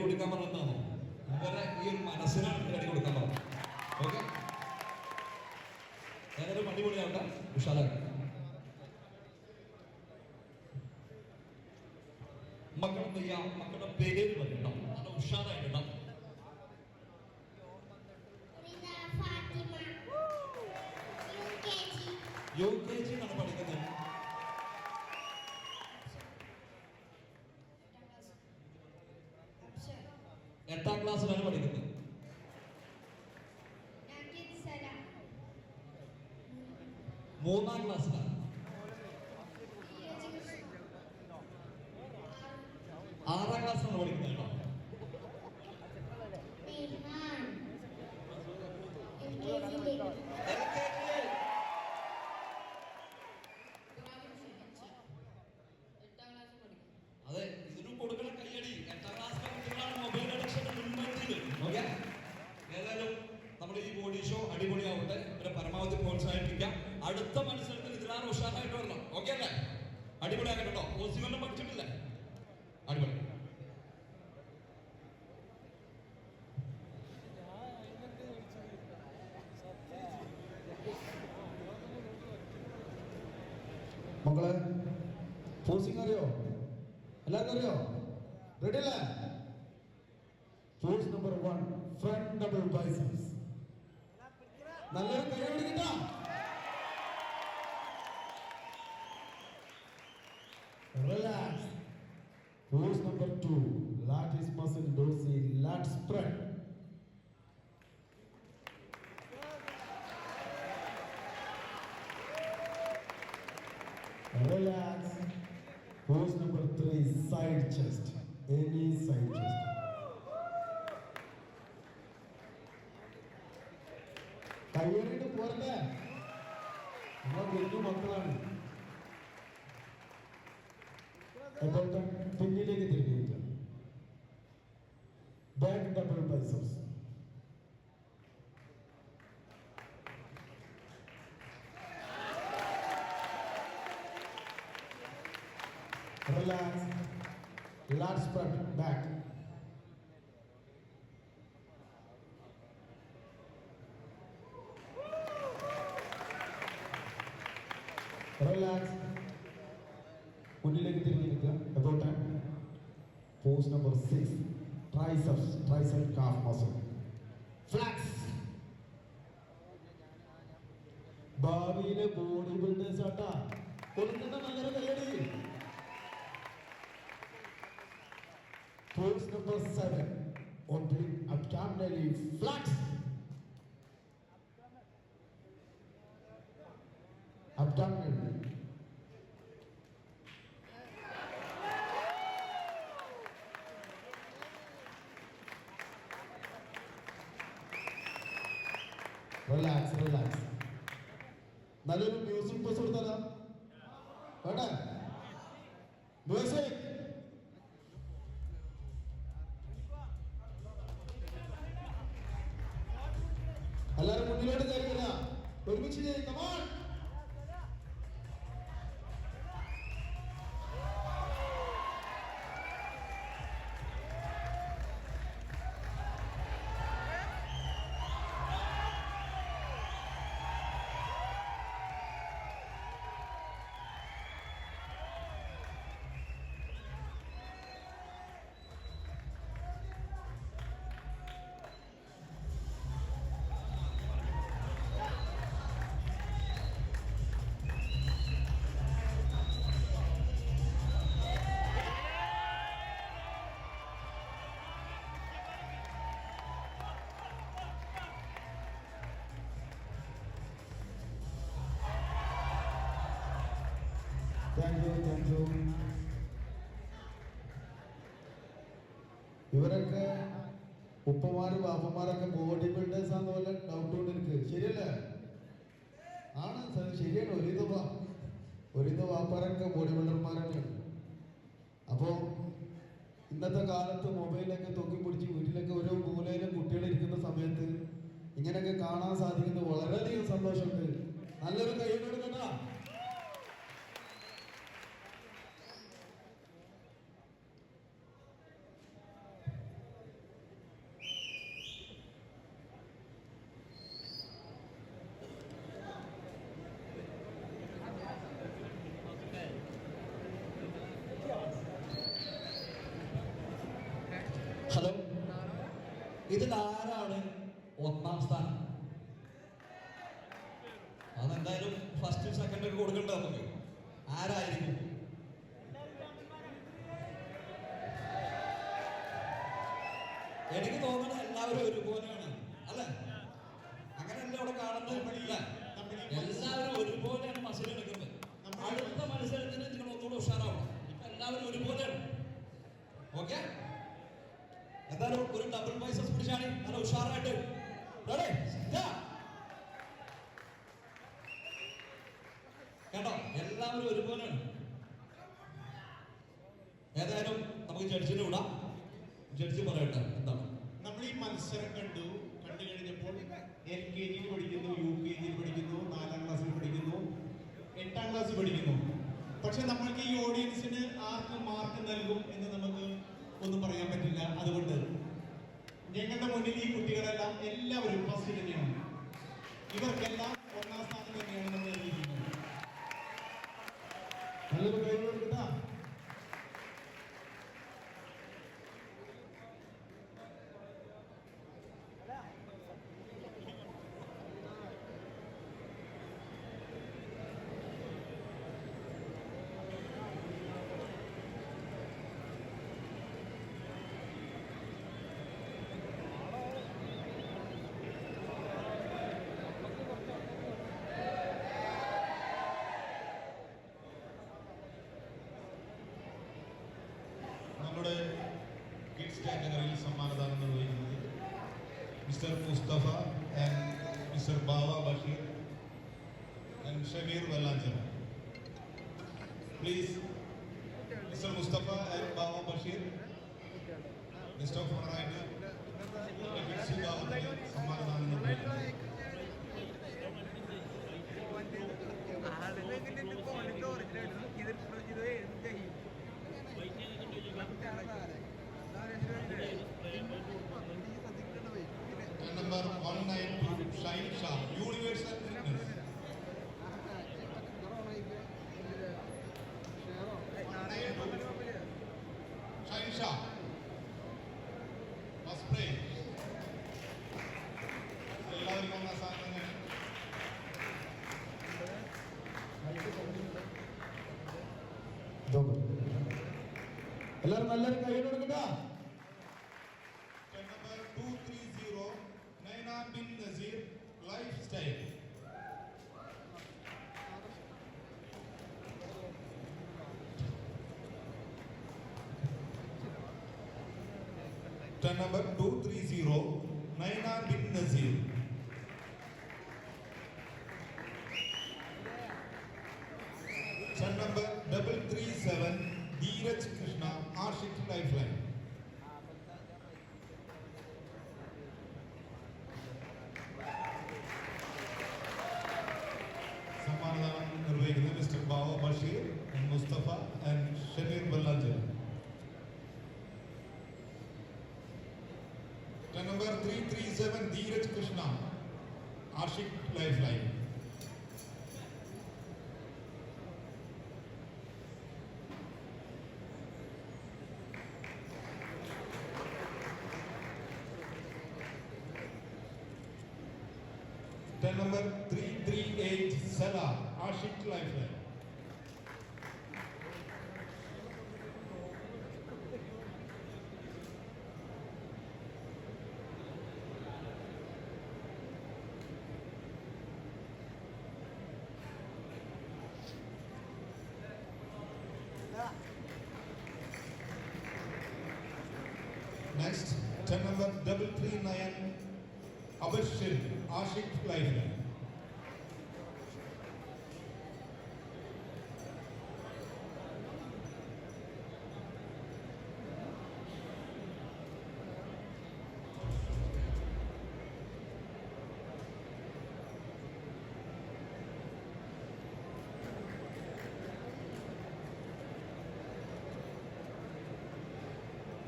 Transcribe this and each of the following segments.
കൊടുക്കാൻ പറഞ്ഞതാണോ? ഇവരെ ഈ ഒരു മനസ്സിനാണ് കൈയടി കൊടുക്കാൻ പറഞ്ഞത്. ഓക്കെ, ഏതായാലും അടിപൊളിയാവട്ടെ, ഉഷാറാകട്ടെ. മക്കളുടെ പേര് പറയണം, അത് ഉഷാറായിട്ടാണ്. UKG ആണ് പഠിക്കുന്നത്. എട്ടാം ക്ലാസ്സിലാണ് പഠിക്കുന്നത്. മൂന്നാം ക്ലാസ്സിലാണ്. ആറാം ക്ലാസ്സിലാണ് പഠിക്കുന്നത് കേട്ടോ. അതെ, ഇതിനും കൊടുക്കുന്ന കയ്യടി. എട്ടാം ക്ലാസ്സിലെ കുട്ടികളാണ് മൊബൈൽ അഡിക്ഷന്റെ മുൻപന്തിയിൽ. ഓക്കെ, ഏതായാലും നമ്മുടെ ഈ ബോഡി ഷോ അടിപൊളിയാവട്ടെ, ഇവരെ പരമാവധി പ്രോത്സാഹിപ്പിക്കാം. അടുത്ത മത്സരത്തിൽ ഇതിലാണ് ഉഷാറായിട്ട് വരണം. ഓക്കെ അല്ലേ? അടിപൊളിയാക്കട്ടെ കേട്ടോ. ഓസിവെല്ലാം പഠിച്ചിട്ടില്ലേ? അടിപൊളി. മക്കളെ പോസിംഗ് അറിയോ? എല്ലാവർക്കും അറിയോ? റെഡി അല്ലേ? Pose number 1, front double biceps. നല്ലൊരു കൈ പിടിക്കട്ടോ. Relax. Pose number 2, latissimus dorsi lat spread. Relax. Pose number 3, side chest. Any side chest. കയ്യേറിയിട്ട് പോരട്ടെ, നമ്മൾ വലിയ മക്കളാണ്. അപ്പോൾ പിന്നിലേക്ക് തിരിഞ്ഞിരിക്കുക. Back double biceps. Relax. Lat spread back. Relax. മുന്നിലേക്ക് തിരിഞ്ഞിരിക്കുക. About time. Pose number 6, triceps, tricep calf muscle. Flex. ഭാവിയിലെ ബോഡി ബിൽഡേഴ്സ് ആട്ടാ, കൊടുക്കുന്ന നല്ലൊരു കയ്യടി. Pose number 7, oblique abdominally flex. Abdominally. Relax, relax. നല്ലൊരു മ്യൂസിക് പോസ് കൊടുത്താലോ? വേണ്ടേ? മ്യൂസിക്. എല്ലാവരും മുന്നിലോട്ട് കയറില്ല, ഒരുമിച്ച് കമാൺ. ഇവരൊക്കെ ഉപ്പമാരും ബാപ്പമാരൊക്കെ ബോഡി ബിൽഡേഴ്സ് ആണെന്ന് പോലെ ഡൗട്ട് കൊണ്ട് എനിക്ക് ശരിയല്ലേ? ആണ് സാർ, ശരിയാണ്. ഒരിത് വാപ്പാരൊക്കെ ബോഡി ബിൽഡർമാരൊക്കെയാണ്. അപ്പോൾ ഇന്നത്തെ കാലത്ത് മൊബൈലൊക്കെ തൊക്കി പിടിച്ച് വീട്ടിലൊക്കെ ഓരോ മൂലയിലും കുട്ടികൾ ഇരിക്കുന്ന സമയത്ത് ഇങ്ങനെയൊക്കെ കാണാൻ സാധിക്കുന്നത് വളരെയധികം സന്തോഷമുണ്ട്. നല്ലൊരു കൈ കൊടുക്കട്ടാ. ഇതിൽ ആരാണ് ഒന്നാം സ്ഥാനം? അതെന്തായാലും ഫസ്റ്റ് സെക്കൻഡ് ഒക്കെ കൊടുക്കണ്ട നമുക്ക്. ആരായിരിക്കും? എനിക്ക് തോന്നുന്നത് എല്ലാവരും ഒരുപോലെയാണ് അല്ലെ? അങ്ങനെയല്ല അവിടെ കാണുന്നില്ല. എല്ലാവരും ഒരുപോലെയാണ് മത്സരം എടുക്കുന്നത്. അടുത്ത മത്സരത്തിന് നിങ്ങൾ ഒന്നുകൂടെ ഉഷാറാവണം. ഇപ്പൊ എല്ലാവരും ഒരുപോലെയാണ്. ഓക്കെ, എന്തായാലും ഒരു ഡബിൾ പൈസസ് പിടിച്ചാണ് നല്ല ഉഷാറായിട്ട്. കേട്ടോ, എല്ലാവരും ഒരുപോലെയാണ്. ഏതായാലും നമുക്ക് ജഡ്ജിനെ വിടാം. ജഡ്ജി പറയട്ടെ എന്താണ്. നമ്മൾ ഈ മത്സരം കണ്ടു കഴിഞ്ഞപ്പോൾ LKG പഠിക്കുന്നു, UKG പഠിക്കുന്നു, 4ാം ക്ലാസ്സിൽ പഠിക്കുന്നു, 8ാം ക്ലാസ്സിൽ പഠിക്കുന്നു. പക്ഷെ നമ്മൾക്ക് ഈ ഓഡിയൻസിന് ആർക്ക് മാർക്ക് നൽകും എന്ന് നമുക്ക് ഒന്നും പറയാൻ പറ്റില്ല. അതുകൊണ്ട് ഞങ്ങളുടെ മുന്നിൽ ഈ കുട്ടികളെല്ലാം എല്ലാവരും ഫസ്റ്റ് തന്നെയാണ്. ഇവർക്കെല്ലാം 1ാം സ്ഥാനം തന്നെയാണ് നമ്മൾ നൽകിയിരിക്കുന്നത്. നല്ലൊരു കൈ കൊടുക്കട്ടാ. നമ്മുടെ കിഡ്സ് കാറ്റഗറിയിൽ സമ്മാനദാനം നിർവഹിക്കുന്നത് mister Mustafa and mister Bava Basheer and Shameer Vallanchira. Please mister Mustafa and Bava Basheer guest of ഓണറായിട്ട് കിഡ്സ് വിഭാഗത്തിൽ സമ്മാനദാനം നിർവഹിക്കുന്നത്. Number 192 Shine Shah, universal fitness. Shine Shah first prize. എല്ലാവർക്കും ഒന്നാം സ്ഥാനം തന്നെയാണ്. എല്ലാവരും നല്ലൊരു കൈ കൊടുക്കട്ടാ. Number 230 Naina bin Naseer, life style. Number 230 Naina bin Naseer. Number 337 Dheeraj Krishna, Ashiq life line. സമ്മാനദാനം നിർവഹിക്കുന്നത് mister Bava Basheer, Mustafa and Shameer Vallanchira. Number 337 Dheeraj Krishna, Ashiq life line. Number 338 Sala, Ashiq life line. Next, 10 number 339 Abashir, Ashik Life Line.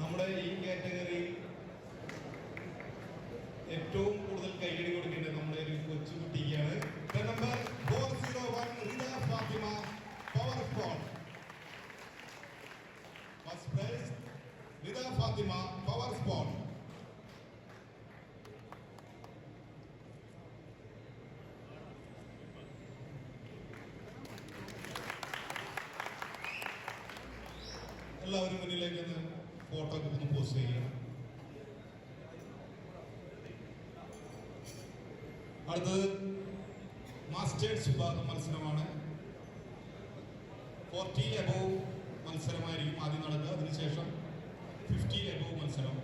നമ്മുടെ ഈ കാറ്റഗറിയിൽ ഏറ്റവും കൂടുതൽ കൈയടി കൊടുക്കേണ്ടത് നമ്മുടെ ഒരു കൊച്ചുകുട്ടിക്കാണ്. Number 401 Rida Fathima, power spot. First prize Rida Fathima, power spot. എല്ലാവരും മുന്നിലേക്ക് ഒന്ന് ഫോട്ടോ ഒക്കെ ഒന്ന് പോസ്റ്റ് ചെയ്യുക. അടുത്തത് മാസ്റ്റേഴ്സ് വിഭാഗം മത്സരമാണ്. 40 എബോവ് മത്സരമായിരിക്കും ആദ്യം നടക്കുക, അതിനുശേഷം 50 എബോവ് മത്സരം.